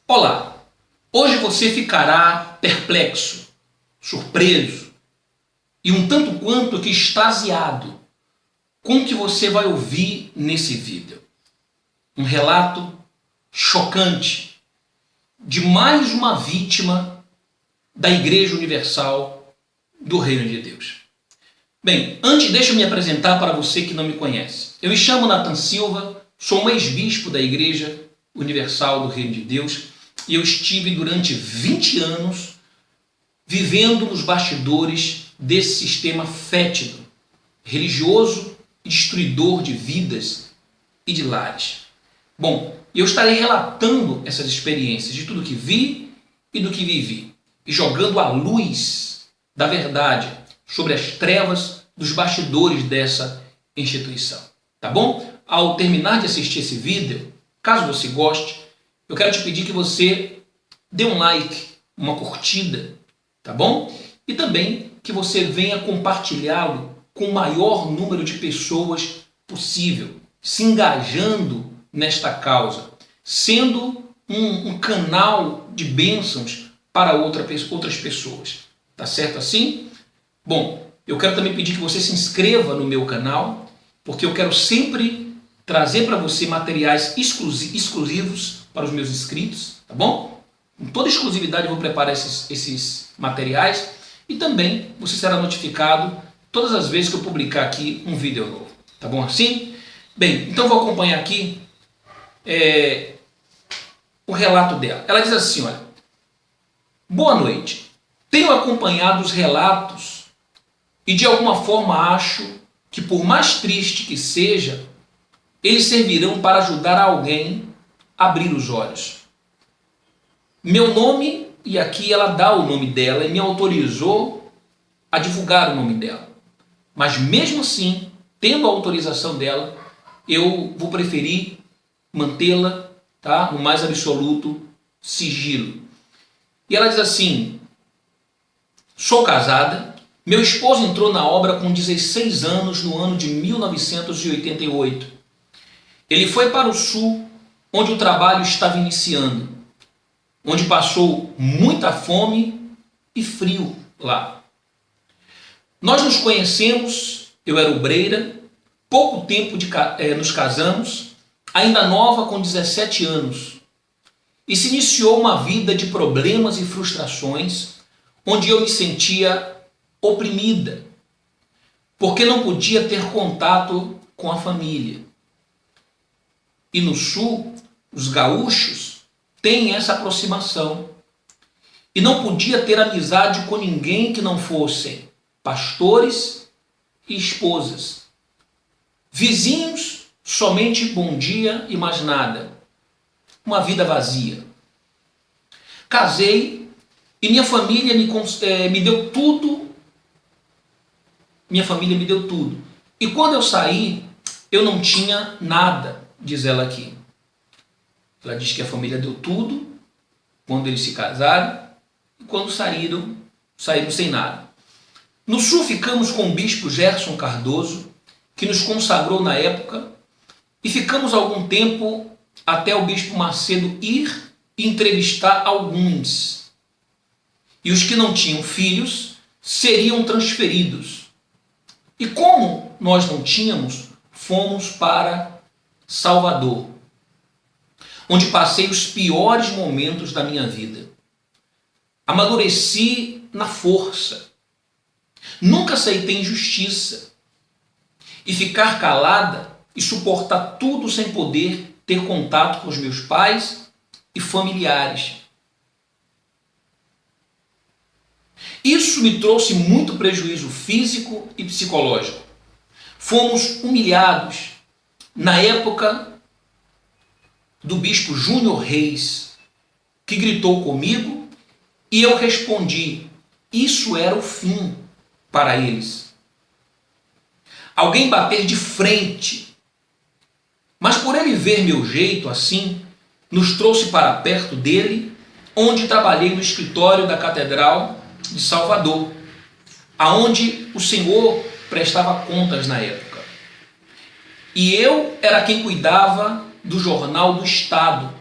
Olá, hoje você ficará perplexo, surpreso e um tanto quanto que extasiado com o que você vai ouvir nesse vídeo. Um relato chocante de mais uma vítima da Igreja Universal do Reino de Deus. Bem, antes deixa eu me apresentar para você que não me conhece. Eu me chamo Nathan Silva, sou um ex-bispo da Igreja Universal do Reino de Deus e eu estive durante 20 anos vivendo nos bastidores desse sistema fétido, religioso e destruidor de vidas e de lares. Bom, eu estarei relatando essas experiências de tudo que vi e do que vivi e jogando a luz da verdade sobre as trevas dos bastidores dessa instituição, tá bom? Ao terminar de assistir esse vídeo, caso você goste, eu quero te pedir que você dê um like, uma curtida, tá bom? E também que você venha compartilhá-lo com o maior número de pessoas possível, se engajando nesta causa, sendo um canal de bênçãos para outras pessoas. Tá certo assim? Bom, eu quero também pedir que você se inscreva no meu canal, porque eu quero sempre trazer para você materiais exclusivos para os meus inscritos, tá bom? Com toda exclusividade eu vou preparar esses materiais e também você será notificado todas as vezes que eu publicar aqui um vídeo novo, tá bom assim? Bem, então eu vou acompanhar aqui o relato dela. Ela diz assim, olha: boa noite, tenho acompanhado os relatos e de alguma forma acho que, por mais triste que seja, eles servirão para ajudar alguém a abrir os olhos. Meu nome, e aqui ela dá o nome dela e me autorizou a divulgar o nome dela. Mas mesmo assim, tendo a autorização dela, eu vou preferir mantê-la, tá, no mais absoluto sigilo. E ela diz assim: sou casada, meu esposo entrou na obra com 16 anos no ano de 1988. Ele foi para o sul, onde o trabalho estava iniciando, onde passou muita fome e frio lá. Nós nos conhecemos, eu era obreira, pouco tempo nos casamos, ainda nova com 17 anos, e se iniciou uma vida de problemas e frustrações, onde eu me sentia oprimida, porque não podia ter contato com a família. E no sul, os gaúchos têm essa aproximação. E não podia ter amizade com ninguém que não fossem pastores e esposas. Vizinhos, somente bom dia e mais nada. Uma vida vazia. Casei e minha família me deu tudo. Minha família me deu tudo. E quando eu saí, eu não tinha nada, diz ela aqui. Ela diz que a família deu tudo quando eles se casaram e quando saíram sem nada. No sul ficamos com o bispo Gerson Cardoso, que nos consagrou na época, e ficamos algum tempo até o bispo Macedo ir e entrevistar alguns. E os que não tinham filhos seriam transferidos. E como nós não tínhamos, fomos para Salvador, onde passei os piores momentos da minha vida. Amadureci na força. Nunca aceitei injustiça. E ficar calada e suportar tudo sem poder ter contato com os meus pais e familiares. Isso me trouxe muito prejuízo físico e psicológico. Fomos humilhados na época do bispo Júnior Reis, que gritou comigo e eu respondi. Isso era o fim para eles. Alguém bater de frente. Mas por ele ver meu jeito assim, nos trouxe para perto dele, onde trabalhei no escritório da Catedral de Salvador, aonde o Senhor prestava contas na época. E eu era quem cuidava do Jornal do Estado,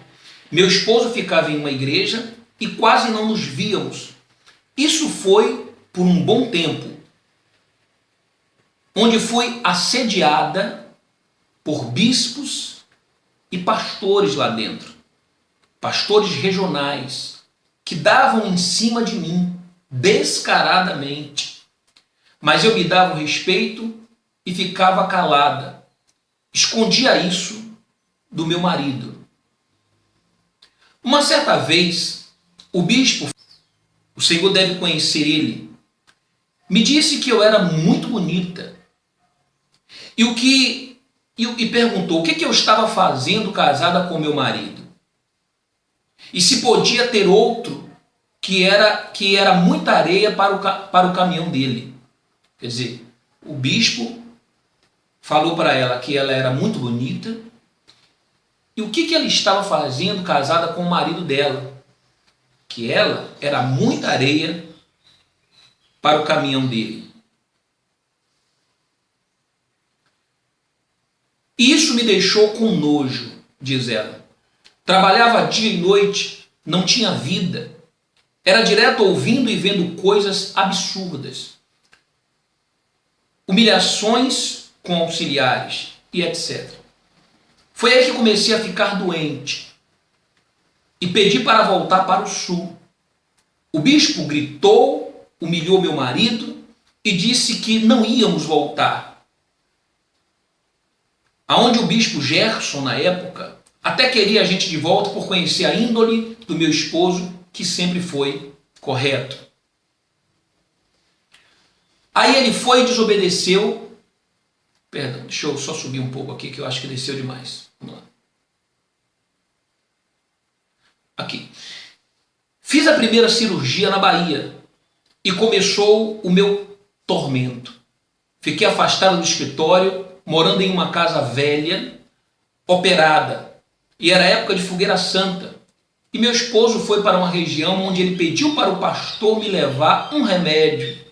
Meu esposo ficava em uma igreja e quase não nos víamos. Isso foi por um bom tempo, onde fui assediada por bispos e pastores lá dentro, pastores regionais, que davam em cima de mim descaradamente. Mas eu me dava o respeito e ficava calada. Escondia isso do meu marido. Uma certa vez, o bispo, o Senhor deve conhecer ele, me disse que eu era muito bonita e perguntou o que eu estava fazendo casada com meu marido e se podia ter outro que era muita areia para o caminhão dele. Quer dizer, o bispo falou para ela que ela era muito bonita e o que ela estava fazendo casada com o marido dela, que ela era muita areia para o caminhão dele. Isso me deixou com nojo, diz ela. Trabalhava dia e noite, não tinha vida. Era direto ouvindo e vendo coisas absurdas. Humilhações com auxiliares e etc. Foi aí que comecei a ficar doente e pedi para voltar para o sul. O bispo gritou, humilhou meu marido e disse que não íamos voltar. Aonde o bispo Gerson, na época, até queria a gente de volta por conhecer a índole do meu esposo, que sempre foi correto. Aí ele foi e desobedeceu. Perdão, deixa eu só subir um pouco aqui, que eu acho que desceu demais. Vamos lá. Aqui. Fiz a primeira cirurgia na Bahia e começou o meu tormento. Fiquei afastado do escritório, morando em uma casa velha, operada. E era época de fogueira santa. E meu esposo foi para uma região onde ele pediu para o pastor me levar um remédio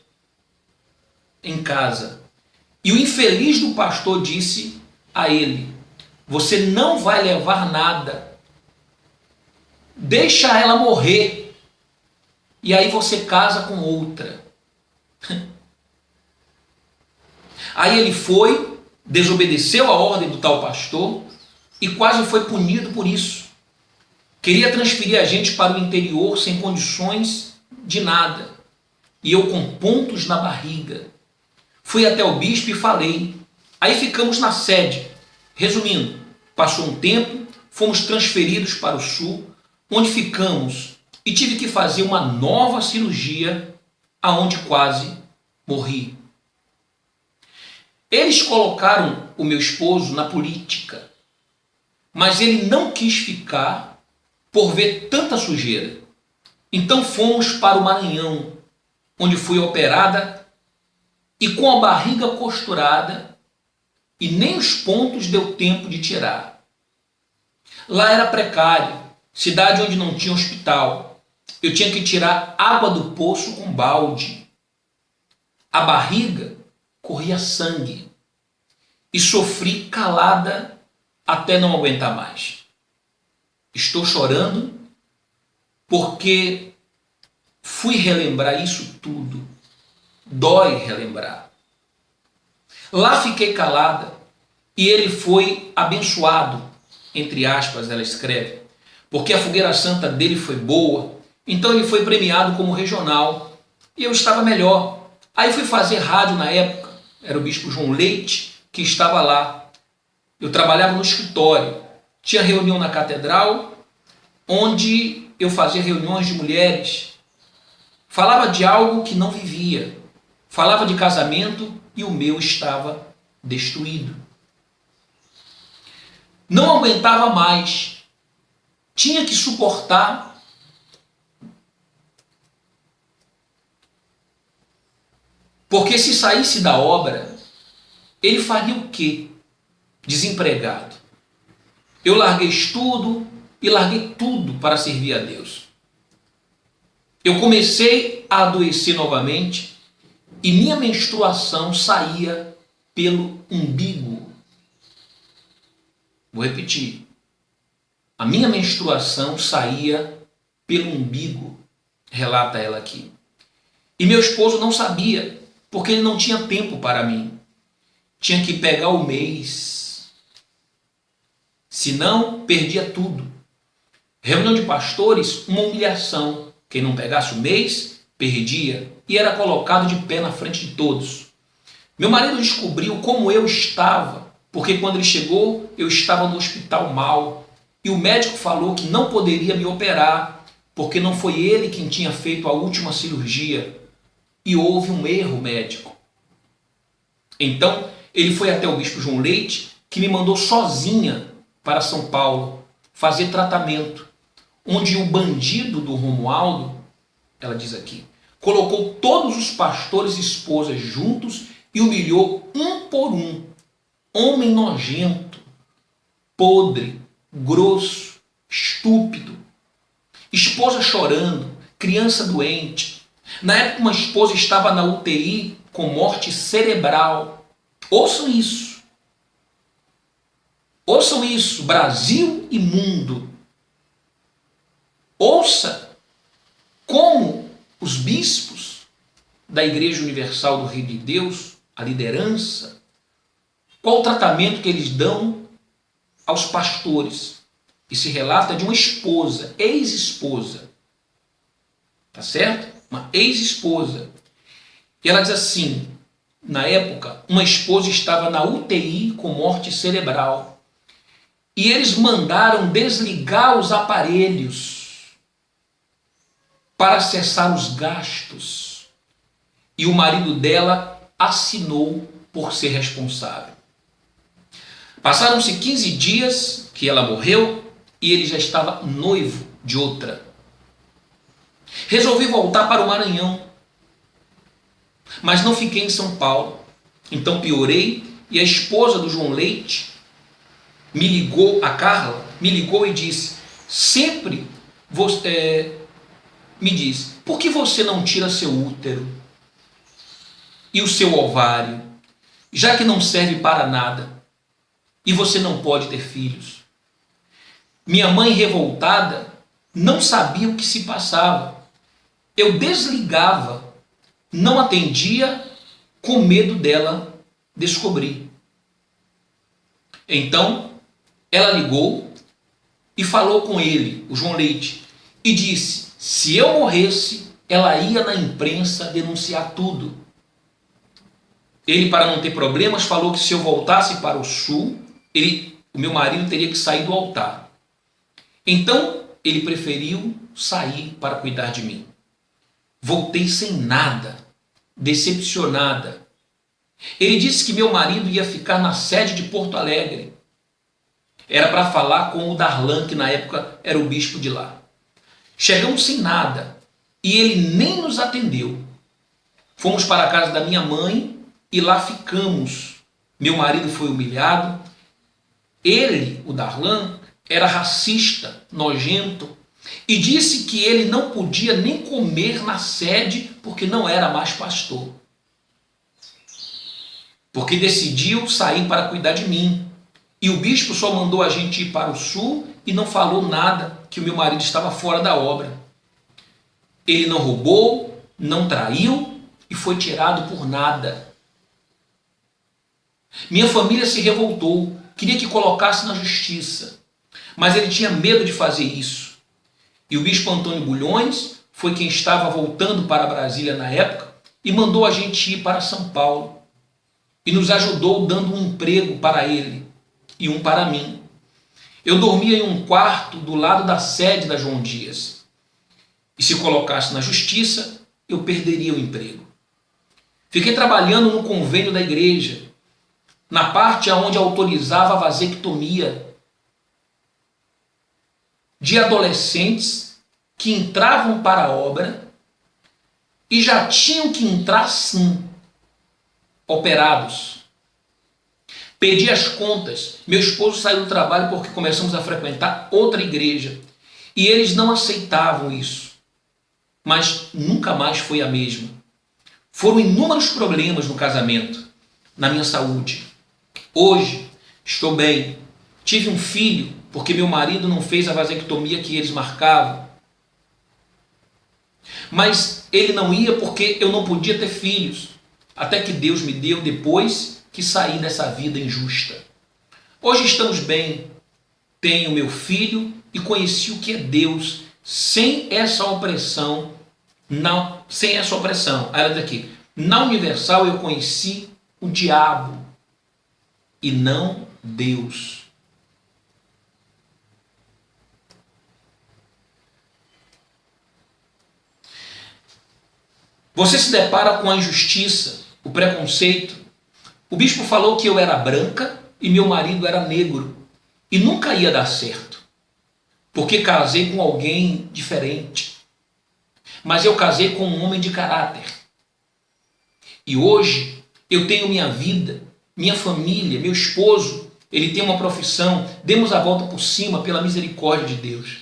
em casa. E o infeliz do pastor disse a ele: você não vai levar nada. Deixa ela morrer. E aí você casa com outra. Aí ele foi, desobedeceu a ordem do tal pastor e quase foi punido por isso. Queria transferir a gente para o interior sem condições de nada. E eu com pontos na barriga. Fui até o bispo e falei. Aí ficamos na sede. Resumindo, passou um tempo, fomos transferidos para o sul, onde ficamos e tive que fazer uma nova cirurgia, aonde quase morri. Eles colocaram o meu esposo na política, mas ele não quis ficar por ver tanta sujeira. Então fomos para o Maranhão, onde fui operada e com a barriga costurada e nem os pontos deu tempo de tirar. Lá era precário, cidade onde não tinha hospital. Eu tinha que tirar água do poço com balde. A barriga corria sangue e sofri calada até não aguentar mais. Estou chorando porque fui relembrar isso tudo. Dói relembrar. Lá fiquei calada e ele foi abençoado, entre aspas, ela escreve, porque a fogueira santa dele foi boa, então ele foi premiado como regional e eu estava melhor. Aí fui fazer rádio na época, era o bispo João Leite que estava lá. Eu trabalhava no escritório, tinha reunião na catedral, onde eu fazia reuniões de mulheres, falava de algo que não vivia, falava de casamento e o meu estava destruído. Não aguentava mais, tinha que suportar. Porque se saísse da obra, ele faria o quê? Desempregado. Eu larguei estudo e larguei tudo para servir a Deus. Eu comecei a adoecer novamente e minha menstruação saía pelo umbigo. Vou repetir. A minha menstruação saía pelo umbigo, relata ela aqui. E meu esposo não sabia, porque ele não tinha tempo para mim. Tinha que pegar o mês. Senão, perdia tudo. Reunião de pastores, uma humilhação. Quem não pegasse o mês, perdia e era colocado de pé na frente de todos. Meu marido descobriu como eu estava, porque quando ele chegou, eu estava no hospital mal. E o médico falou que não poderia me operar, porque não foi ele quem tinha feito a última cirurgia. E houve um erro médico. Então, ele foi até o bispo João Leite, que me mandou sozinha para São Paulo fazer tratamento, onde o bandido do Romualdo, ela diz aqui, colocou todos os pastores e esposas juntos e humilhou um por um. Homem nojento, podre, grosso, estúpido. Esposa chorando, criança doente. Na época, uma esposa estava na UTI com morte cerebral. Ouçam isso. Ouçam isso, Brasil e mundo. Ouça como os bispos da Igreja Universal do Reino de Deus, a liderança, qual o tratamento que eles dão aos pastores. E se relata de uma esposa, ex-esposa. Tá certo? Uma ex-esposa. E ela diz assim, na época, uma esposa estava na UTI com morte cerebral. E eles mandaram desligar os aparelhos para cessar os gastos. E o marido dela assinou por ser responsável. Passaram-se 15 dias que ela morreu e ele já estava noivo de outra. Resolvi voltar para o Maranhão, mas não fiquei em São Paulo. Então piorei e a esposa do João Leite me ligou, a Carla, me ligou e disse, sempre você, me diz, por que você não tira seu útero e o seu ovário, já que não serve para nada e você não pode ter filhos? Minha mãe revoltada não sabia o que se passava. Eu desligava, não atendia, com medo dela descobrir. Então, ela ligou e falou com ele, o João Leite, e disse, se eu morresse, ela ia na imprensa denunciar tudo. Ele, para não ter problemas, falou que se eu voltasse para o sul, o meu marido teria que sair do altar. Então, ele preferiu sair para cuidar de mim. Voltei sem nada, decepcionada. Ele disse que meu marido ia ficar na sede de Porto Alegre. Era para falar com o Darlan, que na época era o bispo de lá. Chegamos sem nada e ele nem nos atendeu. Fomos para a casa da minha mãe e lá ficamos. Meu marido foi humilhado. Ele, o Darlan, era racista, nojento, e disse que ele não podia nem comer na sede porque não era mais pastor. Porque decidiu sair para cuidar de mim. E o bispo só mandou a gente ir para o sul e não falou nada, que o meu marido estava fora da obra. Ele não roubou, não traiu e foi tirado por nada. Minha família se revoltou, queria que colocasse na justiça, mas ele tinha medo de fazer isso. E o bispo Antônio Bulhões foi quem estava voltando para Brasília na época e mandou a gente ir para São Paulo. E nos ajudou dando um emprego para ele e um para mim. Eu dormia em um quarto do lado da sede da João Dias. E se colocasse na justiça, eu perderia o emprego. Fiquei trabalhando no convênio da igreja, na parte onde autorizava a vasectomia de adolescentes que entravam para a obra e já tinham que entrar sim, operados. Perdi as contas. Meu esposo saiu do trabalho porque começamos a frequentar outra igreja e eles não aceitavam isso. Mas nunca mais foi a mesma. Foram inúmeros problemas no casamento, na minha saúde. Hoje estou bem. Tive um filho porque meu marido não fez a vasectomia que eles marcavam. Mas ele não ia porque eu não podia ter filhos, até que Deus me deu depois que saí dessa vida injusta. Hoje estamos bem, tenho meu filho e conheci o que é Deus sem essa opressão. Não, sem essa opressão. Aí ela diz aqui, na Universal eu conheci o diabo e não Deus. Você se depara com a injustiça, o preconceito. O bispo falou que eu era branca e meu marido era negro. E nunca ia dar certo, porque casei com alguém diferente. Mas eu casei com um homem de caráter. E hoje eu tenho minha vida, minha família, meu esposo, ele tem uma profissão. Demos a volta por cima pela misericórdia de Deus.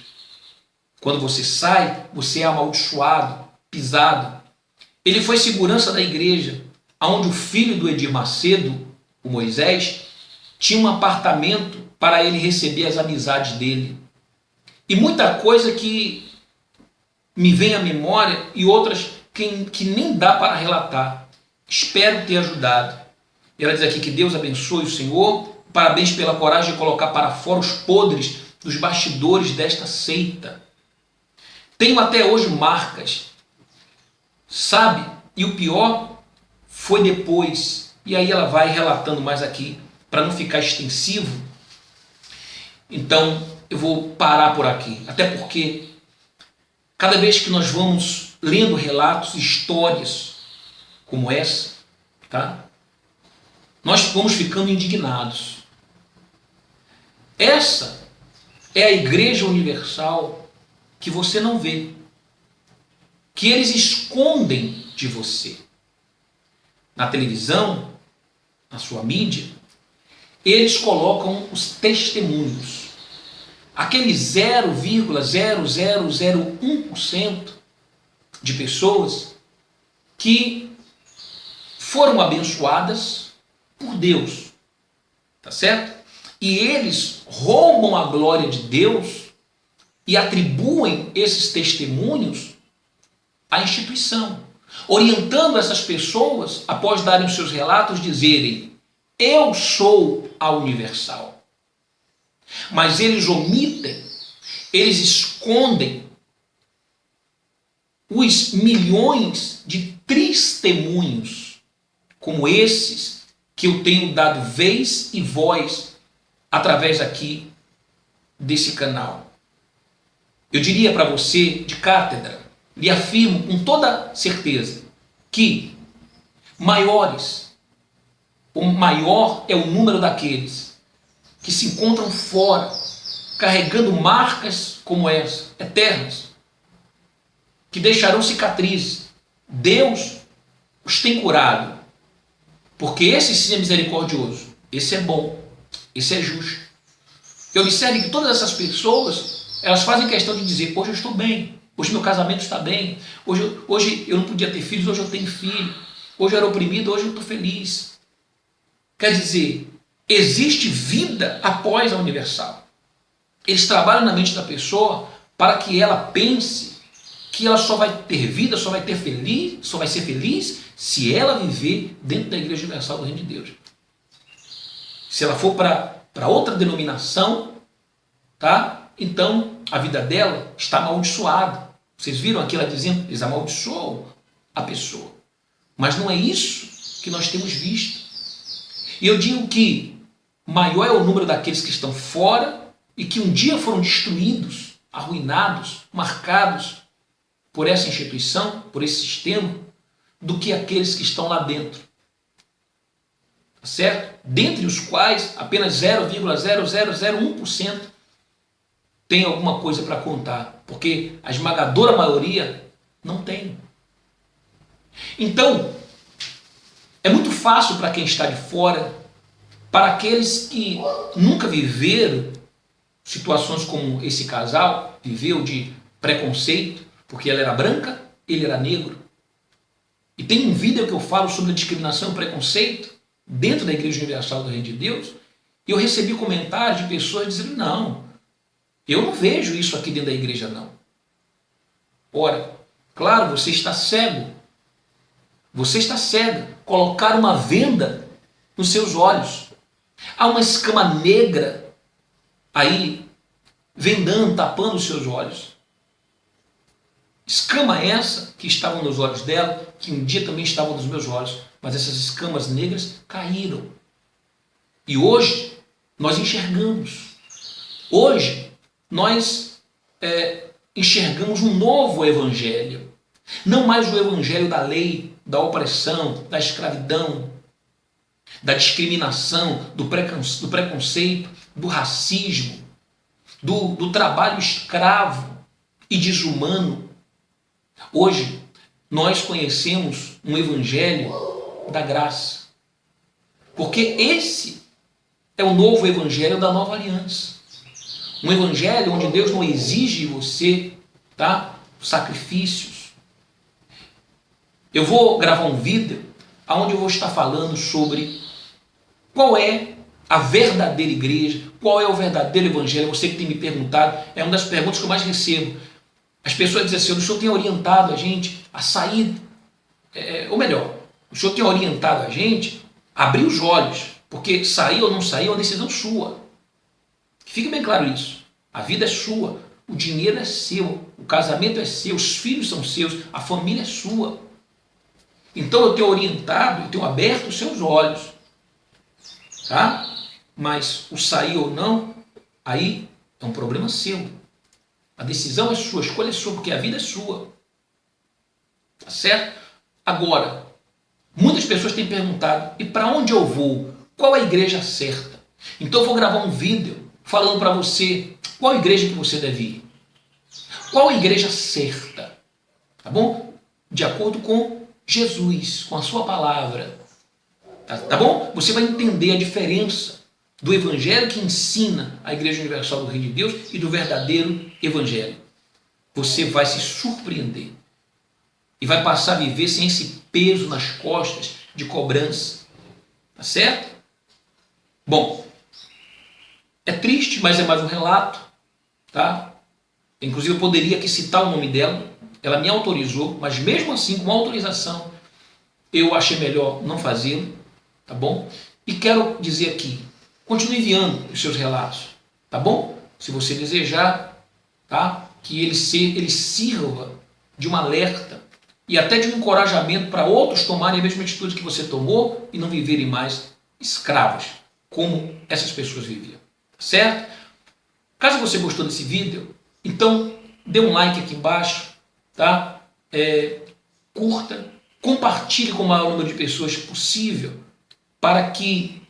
Quando você sai, você é amaldiçoado, pisado. Ele foi segurança da igreja, onde o filho do Edir Macedo, o Moisés, tinha um apartamento para ele receber as amizades dele. E muita coisa que me vem à memória e outras que nem dá para relatar. Espero ter ajudado. E ela diz aqui que Deus abençoe o Senhor. Parabéns pela coragem de colocar para fora os podres dos bastidores desta seita. Tenho até hoje marcas. Sabe? E o pior foi depois. E aí ela vai relatando mais aqui, para não ficar extensivo. Então, eu vou parar por aqui. Até porque, cada vez que nós vamos lendo relatos, histórias como essa, tá? Nós vamos ficando indignados. Essa é a Igreja Universal que você não vê, que eles escondem de você. Na televisão, na sua mídia, eles colocam os testemunhos. Aquele 0,0001% de pessoas que foram abençoadas por Deus. Tá certo? E eles roubam a glória de Deus e atribuem esses testemunhos à instituição, orientando essas pessoas, após darem os seus relatos, dizerem: eu sou a Universal. Mas eles omitem, eles escondem os milhões de testemunhos como esses que eu tenho dado vez e voz através aqui desse canal. Eu diria para você de cátedra, lhe afirmo com toda certeza que o maior é o número daqueles que se encontram fora, carregando marcas como essa, eternas, que deixarão cicatrizes. Deus os tem curado, porque esse sim é misericordioso, esse é bom, esse é justo. E observe que todas essas pessoas, elas fazem questão de dizer: hoje eu estou bem, hoje meu casamento está bem, hoje eu não podia ter filhos, hoje eu tenho filho, hoje eu era oprimido, hoje eu estou feliz. Quer dizer, existe vida após a Universal. Eles trabalham na mente da pessoa para que ela pense que ela só vai ter vida, só vai ser feliz se ela viver dentro da Igreja Universal do Reino de Deus. Se ela for para outra denominação, tá? Então a vida dela está amaldiçoada. Vocês viram aqui ela dizendo, eles amaldiçoam a pessoa. Mas não é isso que nós temos visto. E eu digo que maior é o número daqueles que estão fora e que um dia foram destruídos, arruinados, marcados por essa instituição, por esse sistema, do que aqueles que estão lá dentro. Tá certo? Dentre os quais apenas 0,0001% tem alguma coisa para contar, porque a esmagadora maioria não tem. Então, é muito fácil para quem está de fora, para aqueles que nunca viveram situações como esse casal viveu, de preconceito, porque ela era branca, ele era negro. E tem um vídeo que eu falo sobre a discriminação e preconceito dentro da Igreja Universal do Reino de Deus, e eu recebi comentários de pessoas dizendo: não, Eu não vejo isso aqui dentro da igreja, não. Ora, claro, você está cego. Você está cego. Colocar uma venda nos seus olhos. Há uma escama negra aí, vendando, tapando os seus olhos. Escama essa que estavam nos olhos dela, que um dia também estavam nos meus olhos, mas essas escamas negras caíram. E hoje nós enxergamos. Hoje nós enxergamos um novo evangelho. Não mais o evangelho da lei, da opressão, da escravidão, da discriminação, do preconceito, do racismo, do trabalho escravo e desumano. Hoje nós conhecemos um evangelho da graça. Porque esse é o novo evangelho da nova aliança. Um evangelho onde Deus não exige de você, tá, sacrifícios. Eu vou gravar um vídeo onde eu vou estar falando sobre qual é a verdadeira igreja, qual é o verdadeiro evangelho. Você que tem me perguntado, é uma das perguntas que eu mais recebo. As pessoas dizem assim: o senhor tem orientado a gente a sair, ou melhor, o senhor tem orientado a gente a abrir os olhos, porque sair ou não sair é uma decisão sua. Fique bem claro isso. A vida é sua, o dinheiro é seu, o casamento é seu, os filhos são seus, a família é sua. Então eu tenho orientado, eu tenho aberto os seus olhos, tá? Mas o sair ou não, aí é um problema seu. A decisão é sua, a escolha é sua, porque a vida é sua. Tá certo? Agora, muitas pessoas têm perguntado: e para onde eu vou? Qual é a igreja certa? Então eu vou gravar um vídeo falando para você qual igreja que você deve ir. Qual a igreja certa? Tá bom? De acordo com Jesus, com a sua palavra. Tá bom? Você vai entender a diferença do evangelho que ensina a Igreja Universal do Reino de Deus e do verdadeiro evangelho. Você vai se surpreender e vai passar a viver sem esse peso nas costas de cobrança. Tá certo? Bom, é triste, mas é mais um relato, tá? Inclusive eu poderia aqui citar o nome dela, ela me autorizou, mas mesmo assim, com autorização, eu achei melhor não fazê-lo, tá bom? E quero dizer aqui, continue enviando os seus relatos, tá bom? Se você desejar, tá? Que ele sirva de um alerta e até de um encorajamento para outros tomarem a mesma atitude que você tomou e não viverem mais escravos, como essas pessoas viviam, certo? Caso você gostou desse vídeo, então dê um like aqui embaixo, tá? Curta, compartilhe com o maior número de pessoas possível, para que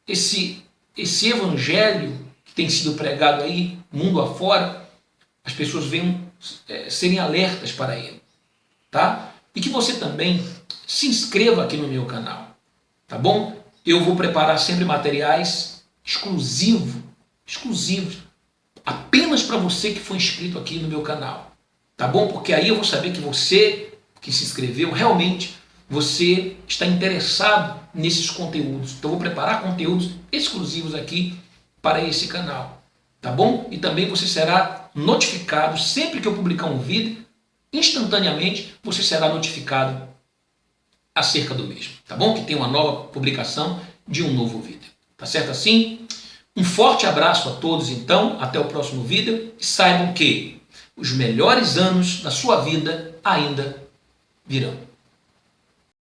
esse evangelho que tem sido pregado aí, mundo afora, as pessoas venham serem alertas para ele, tá? E que você também se inscreva aqui no meu canal, tá bom? Eu vou preparar sempre materiais exclusivos, apenas para você que foi inscrito aqui no meu canal, tá bom? Porque aí eu vou saber que você que se inscreveu, realmente você está interessado nesses conteúdos. Então eu vou preparar conteúdos exclusivos aqui para esse canal, tá bom? E também você será notificado sempre que eu publicar um vídeo, instantaneamente você será notificado acerca do mesmo, tá bom? Que tem uma nova publicação de um novo vídeo, tá certo assim? Um forte abraço a todos então, até o próximo vídeo e saibam que os melhores anos da sua vida ainda virão.